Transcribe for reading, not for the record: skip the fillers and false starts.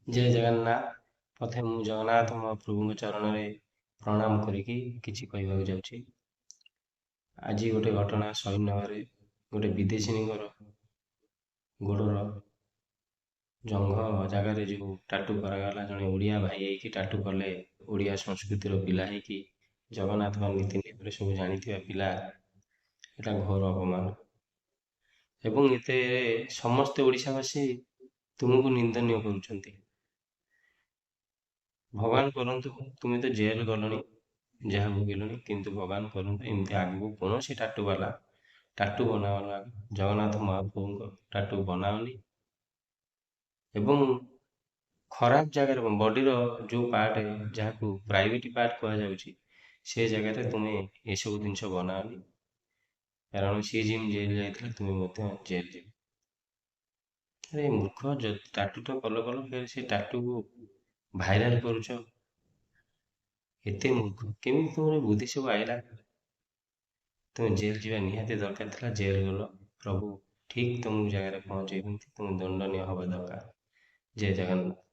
ଜୟ ଜଗନ୍ନାଥ। ପ୍ରଥମେ ମୁଁ ଜଗନ୍ନାଥ ମହାପ୍ରଭୁଙ୍କ ଚରଣରେ ପ୍ରଣାମ କରିକି କିଛି କହିବାକୁ ଯାଉଛି। ଆଜି ଗୋଟେ ଘଟଣା ସହିଦନଗରରେ ଗୋଟେ ବିଦେଶିନୀଙ୍କର ଗୋଡ଼ର ଜଙ୍ଘ ଜାଗାରେ ଯେଉଁ ଟାଟୁ କରାଗଲା, ଜଣେ ଓଡ଼ିଆ ଭାଇ ହେଇକି ଟାଟୁ କଲେ, ଓଡ଼ିଆ ସଂସ୍କୃତିର ପିଲା ହେଇକି ଜଗନ୍ନାଥଙ୍କ ନୀତି ନିୟମରେ ସବୁ ଜାଣିଥିବା ପିଲା, ଏଟା ଘୋର ଅପମାନ। ଏବଂ ଏଥିରେ ସମସ୍ତେ ଓଡ଼ିଶାବାସୀ ତୁମକୁ ନିନ୍ଦନୀୟ କରୁଛନ୍ତି। ଭଗବାନ କରନ୍ତୁ ତୁମେ ତ ଜେଲ୍ ଗଲଣି, ଯାହା ଭୋଗିଲଣି, କିନ୍ତୁ ଭଗବାନ କରନ୍ତୁ ଏମିତି ଆଗକୁ କୌଣସି ଟାଟୁ ବନାଅନା, ଜଗନ୍ନାଥ ମହାପ୍ରଭୁଙ୍କ ଟାଟୁ ବନାଅନି। ଏବଂ ଖରାପ ଜାଗାରେ ବଡ଼ିର ଯେଉଁ ପାର୍ଟ, ଯାହାକୁ ପ୍ରାଇଭେଟ ପାର୍ଟ କୁହାଯାଉଛି, ସେ ଜାଗାରେ ତୁମେ ଏସବୁ ଜିନିଷ ବନାଅନି, କାରଣ ସିଏ ଯେମିତି ଜେଲ୍ ଯାଇଥିଲା ତୁମେ ମଧ୍ୟ ଜେଲ୍ ଯିବ। ଆରେ ମୂର୍ଖ, ଟାଟୁ ତ କଲ ଫେର ସେ ଟାଟୁକୁ ଭାଇରାଲ କରୁଛ। ଏତେ ମୂର୍ଖ କେମିତି ତୁମର ବୁଦ୍ଧି ସବୁ ଆଇଲା? ତୁମେ ଜେଲ୍ ଯିବା ନିହାତି ଦରକାର ଥିଲା, ଜେଲ୍ ଗଲ। ପ୍ରଭୁ ଠିକ୍ ତୁମକୁ ଜାଗାରେ ପହଞ୍ଚେଇଛନ୍ତି, ତୁମେ ଦଣ୍ଡନୀୟ ହବା ଦରକାର। ଜୟ ଜଗନ୍ନାଥ।